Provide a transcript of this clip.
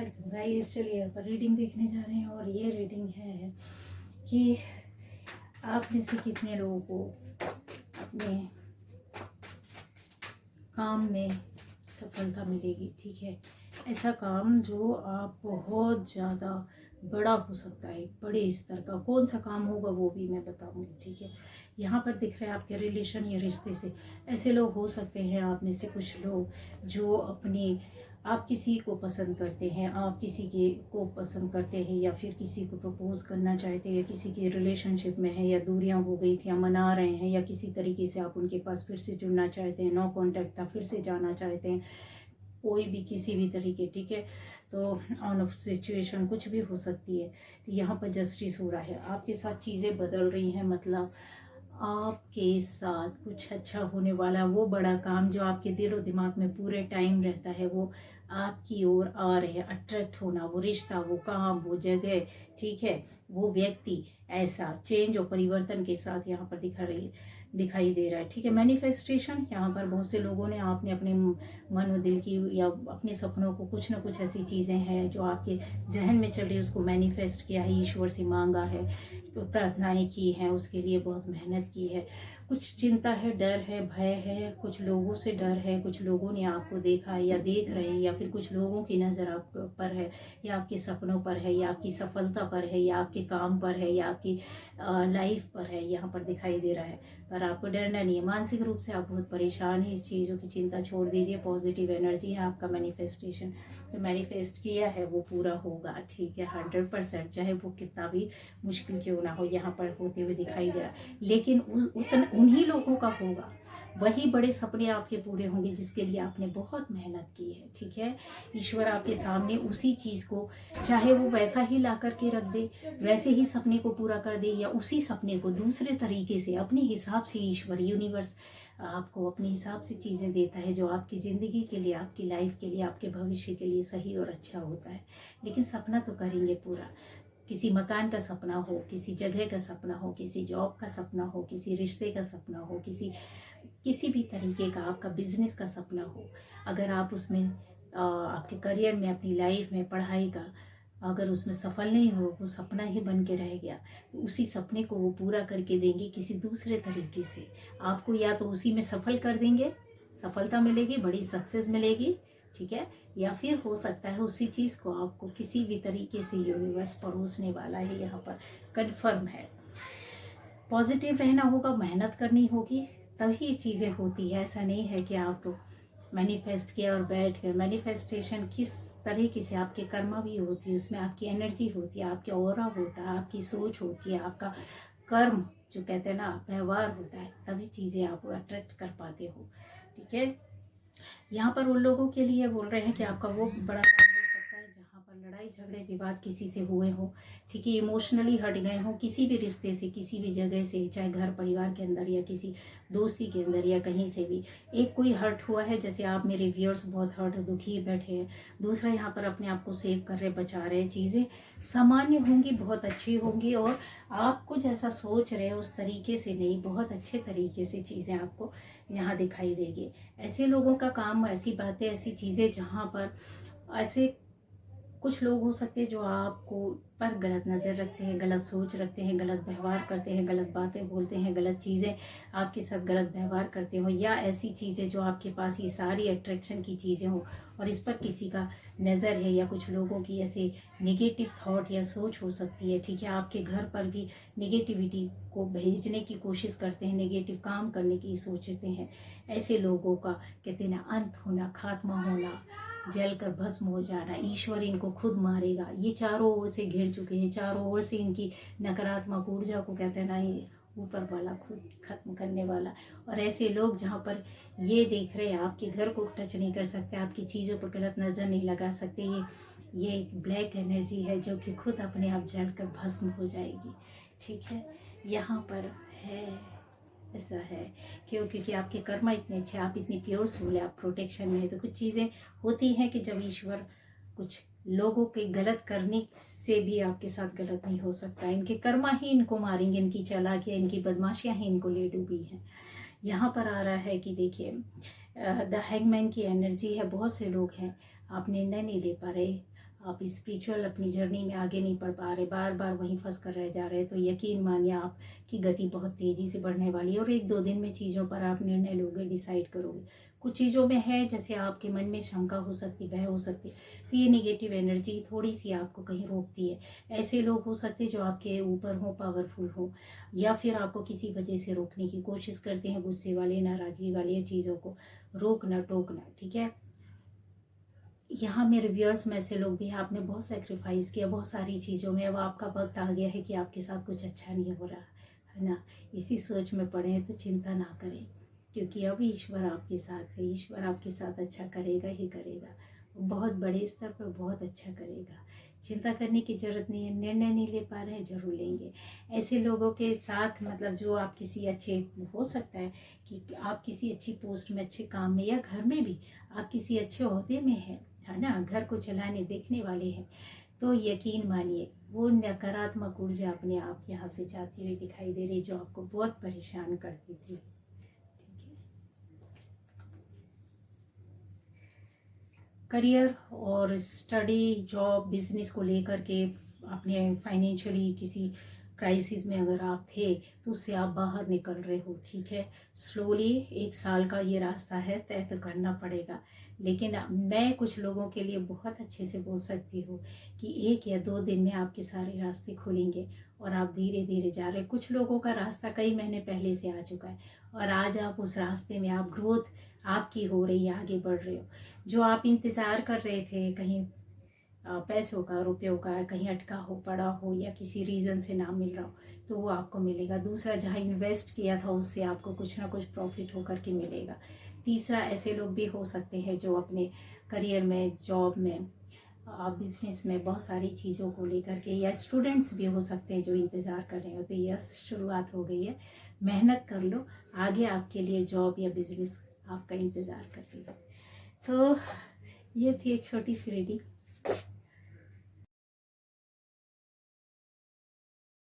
तो गाइस चलिए पर रीडिंग देखने जा रहे हैं। और ये रीडिंग है कि आप में से कितने लोगों को अपने काम में सफलता मिलेगी। ठीक है, ऐसा काम जो आप बहुत ज़्यादा बड़ा हो सकता है, बड़े स्तर का। कौन सा काम होगा वो भी मैं बताऊंगी। ठीक है, यहाँ पर दिख रहे हैं आपके रिलेशन या रिश्ते से ऐसे लोग हो सकते हैं। आप में से कुछ लोग जो अपने आप किसी को पसंद करते हैं, आप किसी के को पसंद करते हैं, या फिर किसी को प्रपोज करना चाहते हैं, या किसी के रिलेशनशिप में है, या दूरियां हो गई थी या मना रहे हैं, या किसी तरीके से आप उनके पास फिर से जुड़ना चाहते हैं, नो कांटेक्ट था फिर से जाना चाहते हैं, कोई भी किसी भी तरीके। ठीक है, तो ऑन ऑफ सिचुएशन कुछ भी हो सकती है। तो यहाँ पर जस्टिस हो रहा है, आपके साथ चीज़ें बदल रही हैं। मतलब आपके साथ कुछ अच्छा होने वाला, वो बड़ा काम जो आपके दिल और दिमाग में पूरे टाइम रहता है वो आपकी ओर आ रहे हैं। अट्रैक्ट होना, वो रिश्ता, वो काम, वो जगह, ठीक है, वो व्यक्ति, ऐसा चेंज और परिवर्तन के साथ यहाँ पर दिखाई दे रहा है। ठीक है, मैनिफेस्टेशन यहाँ पर बहुत से लोगों ने आपने अपने मन और दिल की या अपने सपनों को, कुछ ना कुछ ऐसी चीज़ें हैं जो आपके जहन में चल रही है, उसको मैनिफेस्ट किया है, ईश्वर से मांगा है, तो प्रार्थनाएं की हैं, उसके लिए बहुत मेहनत की है। कुछ चिंता है, डर है, भय है, कुछ लोगों से डर है, कुछ लोगों ने आपको देखा है या देख रहे हैं, या फिर कुछ लोगों की नज़र आप पर है, या आपके सपनों पर है, या आपकी सफलता पर है, या आपके काम पर है, या आपकी लाइफ पर है, यहाँ पर दिखाई दे रहा है। पर आपको डरना नहीं है। मानसिक रूप से आप बहुत परेशान हैं, इस चीज़ों की चिंता छोड़ दीजिए। पॉजिटिव एनर्जी है आपका। मैनिफेस्टेशन जो मैनिफेस्ट किया है वो पूरा होगा। ठीक है, 100%, चाहे वो कितना भी मुश्किल क्यों ना हो, यहाँ पर होते हुए दिखाई दे रहा है। लेकिन उन्हीं लोगों का होगा, वही बड़े सपने आपके पूरे होंगे जिसके लिए आपने बहुत मेहनत की है। ठीक है, ईश्वर आपके सामने उसी चीज़ को, चाहे वो वैसा ही ला करके रख दे, वैसे ही सपने को पूरा कर दे, या उसी सपने को दूसरे तरीके से अपने हिसाब से ईश्वर, यूनिवर्स आपको अपने हिसाब से चीज़ें देता है जो आपकी ज़िंदगी के लिए, आपकी लाइफ के लिए, आपके भविष्य के लिए सही और अच्छा होता है। लेकिन सपना तो करेंगे पूरा। किसी मकान का सपना हो, किसी जगह का सपना हो, किसी जॉब का सपना हो, किसी रिश्ते का सपना हो, किसी भी तरीके का आपका बिजनेस का सपना हो, अगर आप उसमें आपके करियर में, अपनी लाइफ में, पढ़ाई का, अगर उसमें सफल नहीं हो, वो सपना ही बन के रह गया, तो उसी सपने को वो पूरा करके देंगे किसी दूसरे तरीके से आपको। या तो उसी में सफल कर देंगे, सफलता मिलेगी, बड़ी सक्सेस मिलेगी, ठीक है, या फिर हो सकता है उसी चीज़ को आपको किसी भी तरीके से यूनिवर्स परोसने वाला है। यहाँ पर कन्फर्म है। पॉजिटिव रहना होगा, मेहनत करनी होगी, तभी चीज़ें होती है। ऐसा नहीं है कि आप मैनिफेस्ट किया और बैठ गए। मैनिफेस्टेशन किस तरीके से आपके कर्म भी होती है, उसमें आपकी एनर्जी होती है, आपके ऑरा होता है, आपकी सोच होती है, आपका कर्म जो कहते हैं ना, व्यवहार होता है, तभी चीज़ें आप अट्रैक्ट कर पाते हो। ठीक है, यहाँ पर उन लोगों के लिए बोल रहे हैं कि आपका वो बड़ा काम हो सकता है जहाँ पर लड़ाई झगड़े विवाद किसी से हुए हो, ठीक है, इमोशनली हट गए हो किसी भी रिश्ते से, किसी भी जगह से, चाहे घर परिवार के अंदर या किसी दोस्ती के अंदर या कहीं से भी एक कोई हर्ट हुआ है। जैसे आप मेरे व्यूअर्स बहुत हर्ट, दुखी बैठे हैं। दूसरा यहाँ पर अपने आप को सेव कर रहे, बचा रहे। चीज़ें सामान्य होंगी, बहुत अच्छी होंगी, और आपको जैसा सोच रहे उस तरीके से नहीं, बहुत अच्छे तरीके से चीज़ें आपको यहाँ दिखाई देगी। ऐसे लोगों का काम, ऐसी बातें, ऐसी चीज़ें जहाँ पर ऐसे कुछ लोग हो सकते हैं जो आपको पर गलत नज़र रखते हैं, गलत सोच रखते हैं, गलत व्यवहार करते हैं, गलत बातें बोलते हैं, गलत चीज़ें आपके साथ गलत व्यवहार करते हो, या ऐसी चीज़ें जो आपके पास ये सारी अट्रैक्शन की चीज़ें हो और इस पर किसी का नज़र है, या कुछ लोगों की ऐसे नेगेटिव थॉट या सोच हो सकती है। ठीक है, आपके घर पर भी नेगेटिविटी को भेजने की कोशिश करते हैं, नेगेटिव काम करने की सोचते हैं। ऐसे लोगों का कहते हैं ना, अंत होना, खात्मा होना, जलकर भस्म हो जाना, ईश्वर इनको खुद मारेगा। ये चारों ओर से घिर चुके हैं, चारों ओर से इनकी नकारात्मक ऊर्जा को कहते हैं ना, ये ऊपर वाला खुद खत्म करने वाला। और ऐसे लोग जहाँ पर ये देख रहे हैं, आपके घर को टच नहीं कर सकते, आपकी चीज़ों पर गलत नज़र नहीं लगा सकते, ये एक ब्लैक एनर्जी है जो कि खुद अपने आप जलकर भस्म हो जाएगी। ठीक है, यहाँ पर है, ऐसा है क्योंकि आपके कर्म इतने अच्छे, आप इतनी प्योर सोल है, आप प्रोटेक्शन में है। तो कुछ चीज़ें होती हैं कि जब ईश्वर कुछ लोगों के गलत करने से भी आपके साथ गलत नहीं हो सकता। इनके कर्मा ही इनको मारेंगे, इनकी चालाकियाँ, इनकी बदमाशियाँ ही इनको ले डूबी हैं। यहाँ पर आ रहा है कि देखिए द हैंगमैन की एनर्जी है। बहुत से लोग हैं, आप निर्णय नहीं ले पा रहे, आप स्पिरिचुअल अपनी जर्नी में आगे नहीं बढ़ पा रहे, बार बार वहीं फंस कर रह जा रहे हैं। तो यकीन मानिए आपकी गति बहुत तेज़ी से बढ़ने वाली है और 1-2 दिन में चीज़ों पर आप निर्णय लोगे, डिसाइड करोगे। कुछ चीज़ों में है जैसे आपके मन में शंका हो सकती, भय हो सकती, तो ये नेगेटिव एनर्जी थोड़ी सी आपको कहीं रोकती है। ऐसे लोग हो सकते हैं जो आपके ऊपर हो, पावरफुल हो, या फिर आपको किसी वजह से रोकने की कोशिश करते हैं, गुस्से वाले, नाराज़गी वाली चीज़ों को रोकना, टोकना, ठीक है। यहाँ मेरे व्यूअर्स में ऐसे लोग भी हैं, आपने बहुत सेक्रीफाइस किया बहुत सारी चीज़ों में, अब आपका वक्त आ गया है कि आपके साथ कुछ अच्छा नहीं हो रहा है ना, इसी सोच में पड़े हैं। तो चिंता ना करें, क्योंकि अब ईश्वर आपके साथ है, ईश्वर आपके साथ अच्छा करेगा ही करेगा, बहुत बड़े स्तर पर बहुत अच्छा करेगा। चिंता करने की जरूरत नहीं है, निर्णय नहीं ले पा रहे हैं, जरूर लेंगे। ऐसे लोगों के साथ मतलब जो आप किसी अच्छे, हो सकता है कि आप किसी अच्छी पोस्ट में, अच्छे काम में, या घर में भी आप किसी अच्छे ओहदे में हैं, है ना, घर को चलाने देखने वाले हैं, तो यकीन मानिए वो नकारात्मक ऊर्जा अपने आप यहाँ से जाती हुई दिखाई दे रही, जो आपको बहुत परेशान करती थी, ठीक है। करियर और स्टडी, जॉब, बिजनेस को लेकर के अपने फाइनेंशियली किसी क्राइसिस में अगर आप थे तो उससे आप बाहर निकल रहे हो, ठीक है। स्लोली 1 साल का ये रास्ता है, तय तो करना पड़ेगा। लेकिन मैं कुछ लोगों के लिए बहुत अच्छे से बोल सकती हूँ कि 1 या 2 दिन में आपके सारे रास्ते खुलेंगे और आप धीरे धीरे जा रहे हैं। कुछ लोगों का रास्ता कई महीने पहले से आ चुका है और आज आप उस रास्ते में, आप ग्रोथ आपकी हो रही है, आगे बढ़ रहे हो। जो आप इंतज़ार कर रहे थे कहीं पैसों का, रुपयों का, कहीं अटका हो, पड़ा हो, या किसी रीज़न से ना मिल रहा हो, तो वो आपको मिलेगा। दूसरा, जहाँ इन्वेस्ट किया था उससे आपको कुछ ना कुछ प्रॉफिट होकर के मिलेगा। तीसरा, ऐसे लोग भी हो सकते हैं जो अपने करियर में, जॉब में, बिजनेस में बहुत सारी चीज़ों को लेकर के, या स्टूडेंट्स भी हो सकते हैं जो इंतज़ार कर रहे हो। तो यस, शुरुआत हो गई है, मेहनत कर लो, आगे आपके लिए जॉब या बिजनेस आपका इंतज़ार कर रही है। तो ये थी एक छोटी सी रीडिंग।